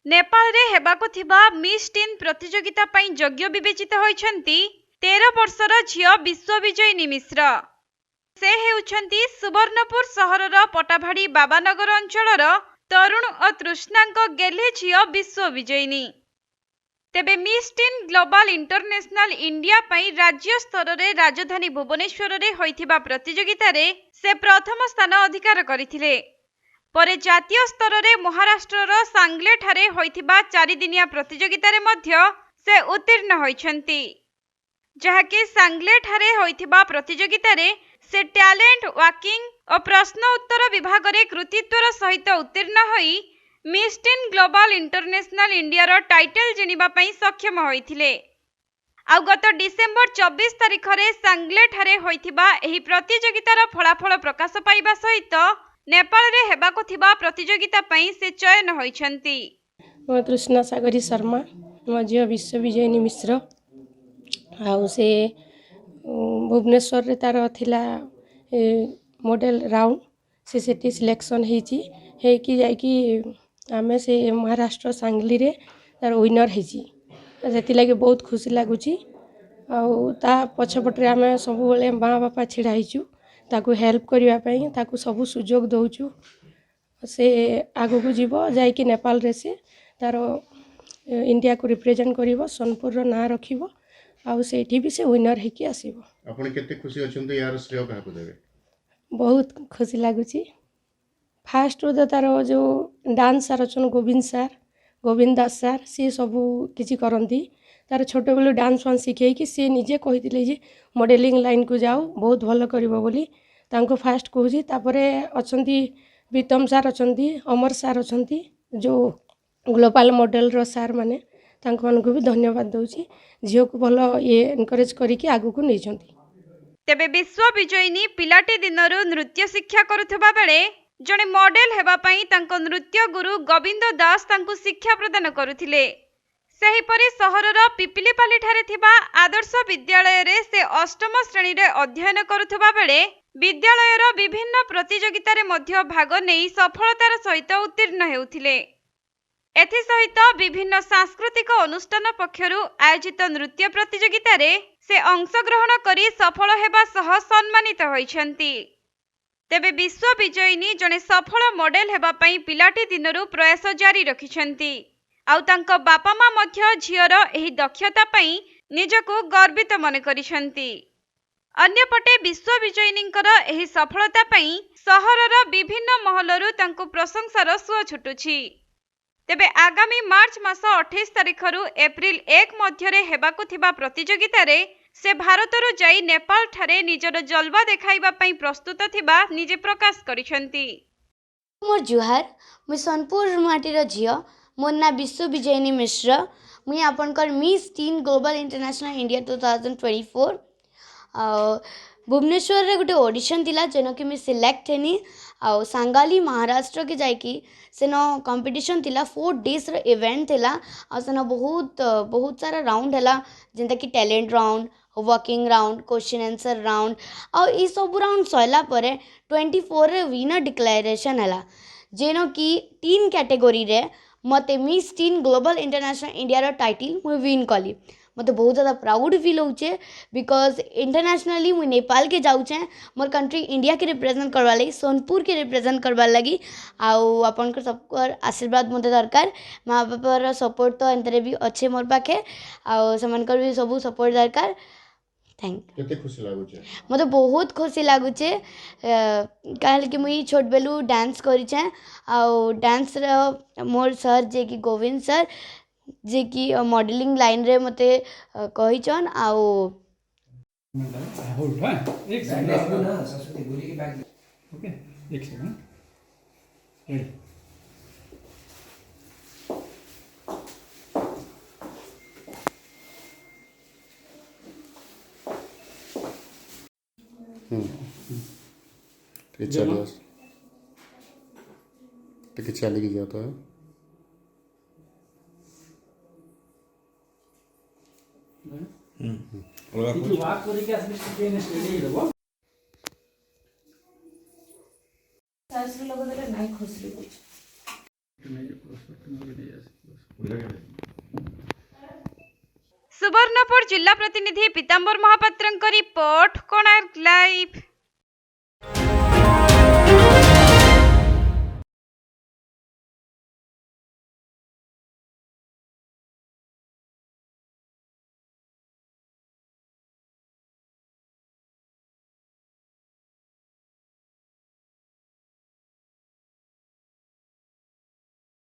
नेपाल रे हेबाको थिबा miss tin प्रतियोगिता पई योग्य विवेचित होइछन्ती 13 वर्षर झियो विश्वविजयिनी मिश्र। से हेउछन्ती सुवर्णपुर सहरर पटाभाड़ी बाबानगर अंचलर तरुण और तृष्णांक गेले झियो विश्वविजयिनी। तेबे miss teen global international India पई राज्य स्तर रे राजधानी भुवनेश्वर रे होइथिबा प्रतियोगिता रे से प्रथम स्थान अधिकार करिथिले। परे जातीय स्तर रे महाराष्ट्रर सांगले ठारे होइथिबा 4 दिनिया प्रतियोगिता रे मध्य से उत्तीर्ण होइछन्ती। जहाके सांगले ठारे होइथिबा प्रतियोगिता रे से टैलेंट वाकिंग और प्रश्न उत्तर विभाग रे कृतित्वर सहित उत्तीर्ण होई miss teen global international India रो टाइटल जिनिबा पई सक्षम होइथिले। आ गत डिसेंबर 24 तारिख रे सांगले ठारे होइथिबा एही प्रतियोगितार फलाफल प्रकाश पाइबा सहित नेपाल रे हेबाको थिबा प्रतियोगिता पई से चयन होइछन्ती। मो तृष्णा सागरी शर्मा मो झियो विश्वविजयिनी मिश्र आउ से भुवनेश्वर रे तार थिला मॉडल राउंड से सेठी सिलेक्शन हेची हे कि जाय कि आमे से महाराष्ट्र सांगली रे तार विनर हेची सेति लागि बहुत खुशी लागुची। आउ ता पछपटरे आमे सब बेले माँ बापा छिड़ा हिचु ताकू हेल्प करिवा पई ताकू सब सुजोग दउचु से आगु को जीवो जाय कि नेपाल रे से तार इंडिया को रिप्रेजेंट करिवो सोनपुर रो ना रखिवो आउ सेठी भी से विनर हेकी आसीबो। आपण केते खुशी अछंती यार श्रेय काहको देबे? बहुत खुशी लागुची। फास्ट रो तार जो डांसर अछन गोविंद दास सर से सब किछि करंती तार छोट बेलू डांस वान सिखे कि से निजे कहिथिले जे मॉडलिंग लाइन को जाओ बहुत भल करिवो बोली तांको फास्ट कहूची। तापरे अछंती वितम सर अछंती अमर सर अछंती जो ग्लोबल मॉडल रो सर माने तांको मन को भी धन्यवाद दउची झियो को भल ये एनकरेज करिकि आगु को नै छंती। तेबे विश्वविजयिनी पिलाटी दिनरु नृत्य शिक्षा करुथबा बेले जणे मॉडल हेबा पई तांको नृत्य गुरु गोविंद दास तांको शिक्षा प्रदान करुथिले। सेहिपरि सहरर पिपिलीपाली ठारे थिबा आदर्श विद्यालय रे से अष्टम श्रेणी रे अध्ययन करुथबा बेले विद्यालयर विभिन्न प्रतियोगिता रे मध्य भाग नेई सफलतार सहित उत्तीर्ण हेउथिले। एथि सहित विभिन्न सांस्कृतिक अनुष्ठान पक्षरु आयोजित नृत्य प्रतियोगिता रे से अंशग्रहण करी सफल हेबा सह सम्मानित होइछन्ती। तेबे विश्वविजयिनी जणे सफल मॉडल हेबा पई पिलाटी दिनरु प्रयास जारी रखिछन्ती। आउ तांको बापा माँ मध्य झियर एही दक्षता पई निजको गर्वित मन करिछन्ती। अन्यपटे विश्वविजयिनींकर एही सफलता पई सहरर विभिन्न महलरु तांको प्रशंसार सुଅ छुटुछि। तेबे आगामी मार्च मास 28 तारिखरु एप्रिल 1 मध्यरे हेबाकु थिबा प्रतियोगिता रे से भारतरु जाई नेपाल ठारे निजर जलवा देखाइबा पई प्रस्तुत थिबा निजे प्रकाश करिछन्ती। मोर जुहार मुई सोनपुर माटीर झियो मोर ना विश्वविजयिनी मिश्र मुई आपनकर miss teen global international India 2024 Bhubaneswar रे गोटे ऑडिशन थिला जेनो कि मुई सिलेक्ट हेनी आउ सांगाली महाराष्ट्र के जाइकी सेनो कंपटीशन थिला 4 डेज रो इवेंट थिला आ सेनो बहुत सारा राउंड हला जेंता कि talent round working round question answer round और ई सब राउंड सैला परे 24 रे विनर डिक्लेरेशन हला जेनो कि 3 कैटेगरी रे मते miss teen global international India रो टाइटल मुई विन कली। मते बहुत ज़्यादा प्राउड फील होचे बिकॉज इंटरनेशनली मुई नेपाल के जाऊचे मोर कंट्री इंडिया के रिप्रेजेंट करवा लगी सोनपुर के रिप्रेजेंट करवा लगी आउ आपनकर सबकर आशीर्वाद मते दरकार माँ बापार सपोर्ट तो एंतरे भी अच्छे मोर पाखे आउ समनकर भी सब सपोर्ट दरकार। थैंक केते खुशी लागुचे? मते बहुत खुशी लागुचे काहे कि मुई छोट बेलू डांस करिचे आउ डांस रो मोर सर जे कि गोविंद सर जे कि मॉडलिंग लाइन रे मते कहिचन आउ होल्ड हां एक सेकंड ना सरस्वती बोली के बैग ओके एक सेकंड रेडी ठीक चली जाता है। वाक करिके आसले स्टुडियो स्टडी हेबो सासरी लोग नाइ खुसरी सुवर्णपुर जिला प्रतिनिधि पीताम्बर महापात्र रिपोर्ट कोणार्क लाइव।